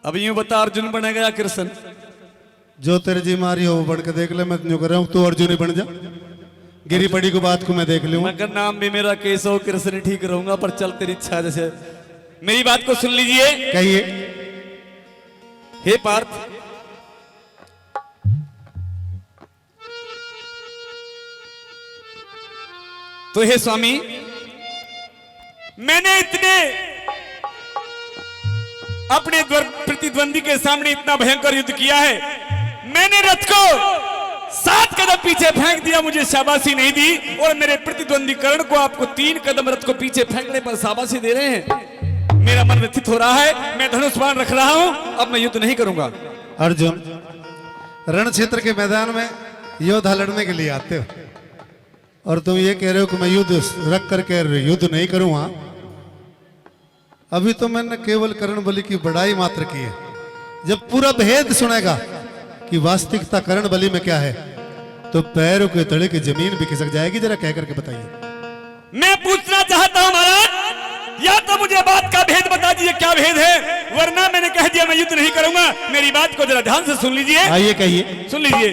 अब यूं बता, अर्जुन बनेगा या कृष्ण? जो तेरे जी मारी हो वो बढ़ के देख ले। मैं यूं कर रहा हूँ, तू अर्जुन ही बन जा। गिरी पड़ी को बात को मैं देख लूँ। मगर नाम भी मेरा केशव कृष्ण ठीक रहूंगा, पर चल तेरी इच्छा। जैसे मेरी बात को सुन लीजिए। कहिए। हे पार्थ, तो हे स्वामी, मैंने इतने अपने प्रतिद्वंदी के सामने इतना भयंकर युद्ध किया है। मैंने रथ को 7 कदम पीछे फेंक दिया, मुझे शाबाशी नहीं दी, और मेरे प्रतिद्वंदी कर्ण को आपको 3 कदम रथ को पीछे फेंकने पर शाबाशी दे रहे हैं। मेरा मन व्यथित हो रहा है। मैं धनुष बाण रख रहा हूं, अब मैं युद्ध नहीं करूंगा। अर्जुन, रण क्षेत्र के मैदान में योद्धा लड़ने के लिए आते हो और तुम ये कह रहे हो कि मैं युद्ध रख करके युद्ध नहीं करूंगा। अभी तो मैंने केवल कर्ण बलि की बड़ाई मात्र की है। जब पूरा भेद सुनेगा कि वास्तविकता कर्ण बलि में क्या है, तो पैरों के तले की जमीन भी खिसक जाएगी। जरा कह करके बताइए। मैं पूछना चाहता हूं महाराज, या तो मुझे बात का भेद बता दीजिए, क्या भेद है, वरना मैंने कह दिया मैं युद्ध नहीं करूंगा। मेरी बात को जरा ध्यान से सुन लीजिए। आइए कहिए। सुन लीजिए।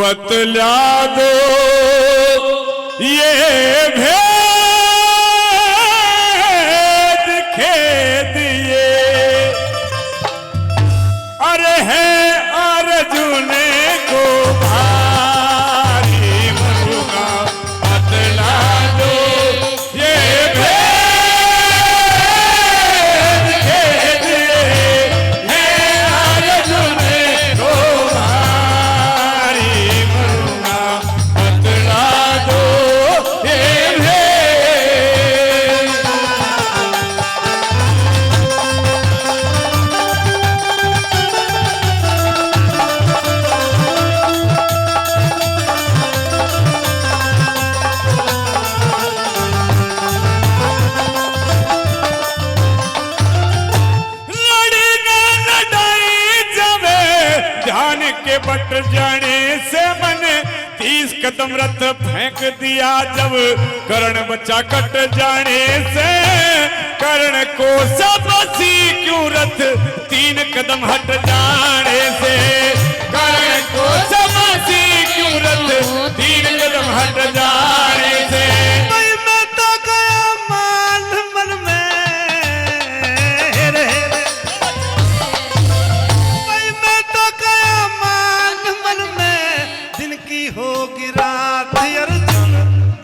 बतला दो ये भेद खेद ये, अरे है अर्जुन को भारी मरूंगा। बतला दो ये भेद खेद ये, है अर्जुन को बट जाने से मन 30 कदम रथ फेंक दिया। जब कर्ण बचा कट जाने से, कर्ण को शाबाशी क्यों रथ 3 कदम हट जाने से, कर्ण को शाबाशी क्यों रथ 3 कदम हट जाने से। मैं तो गया मान मन में, होगी रात अर्जुन।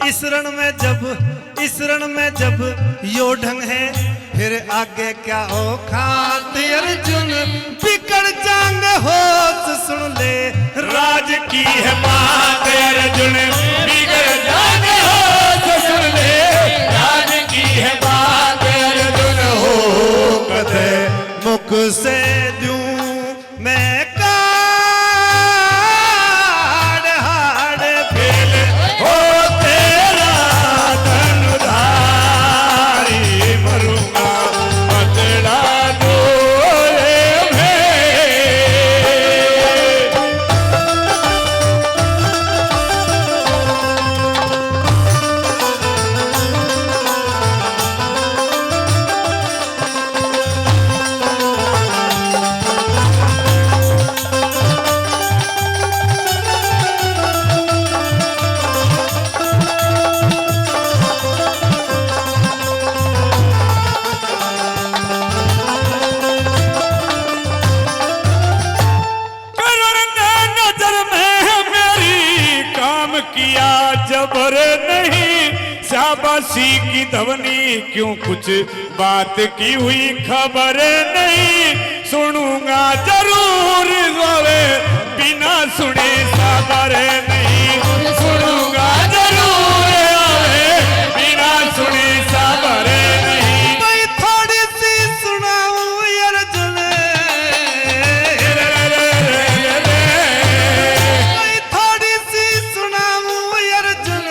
इस रण में जब यो ढंग है, फिर आगे क्या औकात अर्जुन। बिगड़ जाएंगे होश सुन ले, राज की है बात अर्जुन। बिगड़ जाएंगे होश सुन ले, राज की है बात अर्जुन। हो कदे मुख से दूं मैं जबर नहीं, शाबाशी की धवनी क्यों कुछ बात की हुई खबर नहीं, सुनूंगा जरूर वे बिना सुने सबर नहीं, सुनूंगा जरूर वे बिना सुने सबर नहीं। कोई थोड़ी सी सुनाऊं अर्जुन, कोई थोड़ी सी सुनाऊं अर्जुन,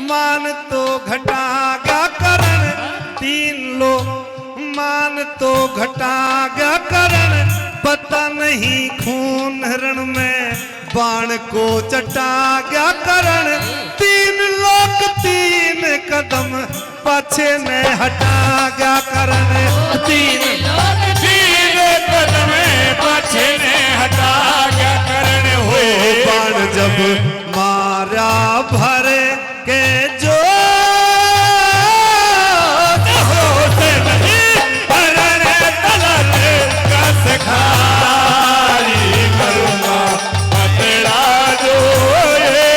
मान तो घटागा करण तीन लोग, मान तो घटागा करण, पता नहीं खून रण में बाण को चटागा करण, तीन लोग तीन कदम पाछे में हटागा करण, तीन कदम पाछे ने हटा गया करण हो। बाण जब मारा भर के जो होते नहीं करण तलत कस खारी करूंगा पतड़ा जो ये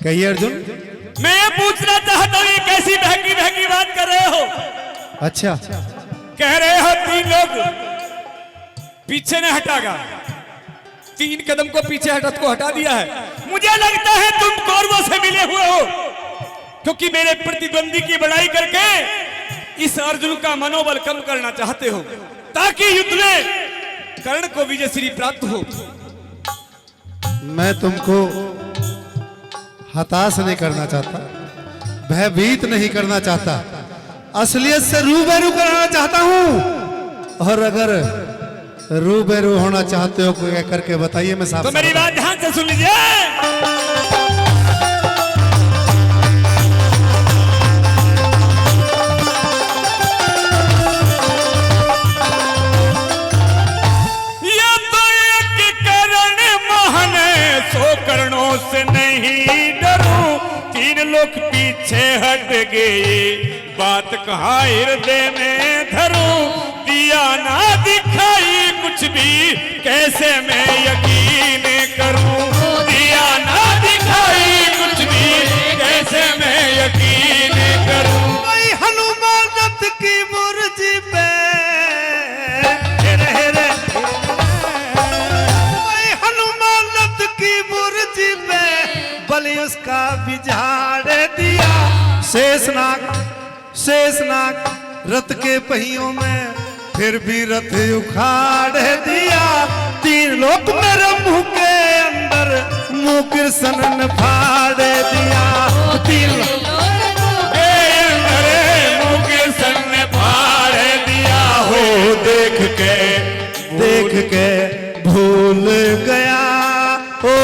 कहिए अर्जुन। मैं ये पूछना चाहता हूँ, ये कैसी बहकी बहकी बात कर रहे हो? अच्छा, कह रहे हो तीन लोग पीछे ने हटागा, तीन कदम को पीछे हटत को हटा दिया है। मुझे लगता है तुम कौरवों से मिले हुए हो, क्योंकि मेरे प्रतिद्वंदी की बड़ाई करके इस अर्जुन का मनोबल कम करना चाहते हो, ताकि युद्ध में कर्ण को विजय श्री प्राप्त हो। मैं तुमको हताश नहीं करना चाहता, भयभीत नहीं करना चाहता, असलियत से रूबरू कराना चाहता हूं। और अगर रूबरू होना चाहते हो कोई करके बताइए, मैं साफ तो मेरी बात ध्यान से सुन लीजिए। ये तो एक करण मोहन, सो करणों से नहीं डरूं, तीन लोग पीछे हट गए, बात कहा हृदय में धरूं, दिया ना दिखाई कुछ भी कैसे मैं यकीन करूं, दिया ना दिखाई कुछ भी कैसे मैं यकीन करूं। कोई हनुमान रथ की बुर्ज पे हेरे हेरे, कोई हनुमान रथ की बुर्ज पे बलि उसका बिझाड़ दिया, शेषनाग रथ के पहियों में फिर भी रथ उखाड़ दिया, तीन लोग मेरे मुंह के अंदर मुंह कृष्ण फाड़ दिया, तीन मुंह कृष्ण फाड़ दिया हो। देख के भूल गया ओ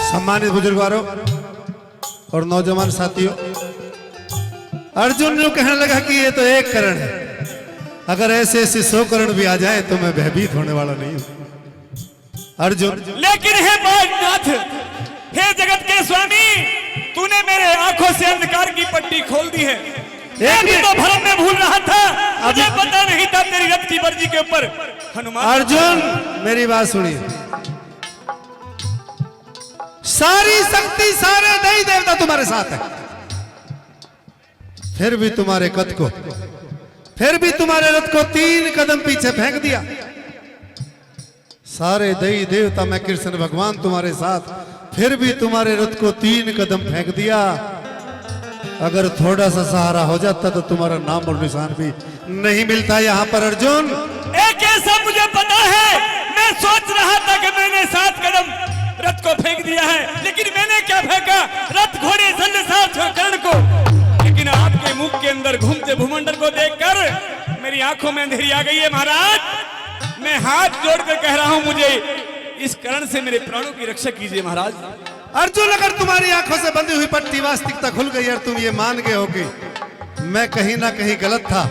सम्मानित बुजुर्गवारों और नौजवान साथियों, अर्जुन जो कहने लगा कि ये तो एक करण है, अगर ऐसे ऐसे 100 करण भी आ जाए तो मैं भयभीत होने वाला नहीं हूं। अर्जुन, लेकिन हे बाजनाथ, हे जगत के स्वामी, तूने मेरे आंखों से अंधकार की पट्टी खोल दी है। मैं भी तो भ्रम में भूल रहा था, मुझे पता नहीं था तेरी रथ की वर्जी के ऊपर हनुमान। अर्जुन मेरी बात सुनिए, सारी शक्ति सारे देवी देवता तुम्हारे साथ है, फिर भी तुम्हारे कद को, फिर भी तुम्हारे रथ को 3 कदम पीछे फेंक दिया। सारे देवी देवता मैं कृष्ण भगवान तुम्हारे साथ, फिर भी तुम्हारे रथ को 3 कदम फेंक दिया। अगर थोड़ा सा सहारा हो जाता तो तुम्हारा नाम और निशान भी नहीं मिलता यहाँ पर। अर्जुन, एक ऐसा मुझे पता है, मैं सोच रहा था कि मैंने 7 कदम रथ को फेंक दिया है, लेकिन मैंने क्या फेंका, रथ घोड़े कर्ण को। लेकिन आपके मुख के अंदर घूमते भूमंडल को देखकर मेरी आंखों में अंधेरी आ गई है महाराज। मैं हाथ जोड़कर कह रहा हूं, मुझे इस कर्ण से मेरे प्राणों की रक्षा कीजिए महाराज। अर्जुन, अगर तुम्हारी आंखों से बंधी हुई पट्टी वास्तविकता खुल गई और तुम ये मान गए हो कि मैं कहीं ना कहीं गलत था,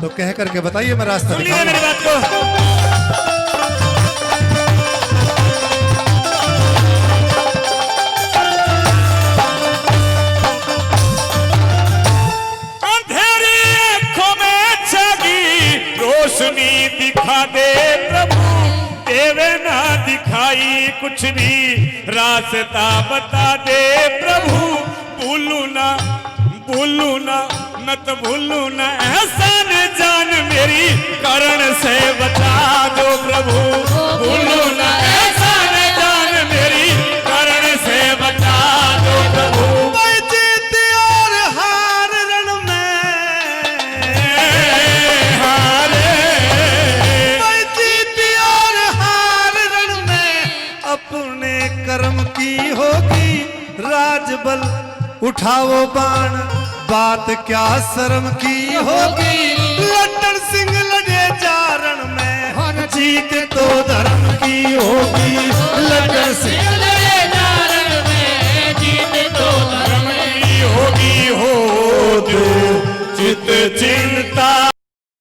तो कह करके बताइए, मैं रास्ता सुनिए मेरी बात को। अंधेरी आंखों में छागी रोशनी दिखा दे प्रभु, देवे ना दिखाई कुछ भी रास्ता बता दे प्रभु। भूलू ना मत भूलू ना एहसान जान मेरी, कर्ण से बता दो प्रभु। भूलू ना एहसान जान मेरी, कर्ण से बता दो प्रभु। कोई जीत और हार रण में, कोई जीत और हार रण में अपने कर्म की होगी राजबल। उठाओ बाण, बात क्या शर्म की होगी, लड्डन सिंह लड़े चारण में जीत तो धर्म की होगी।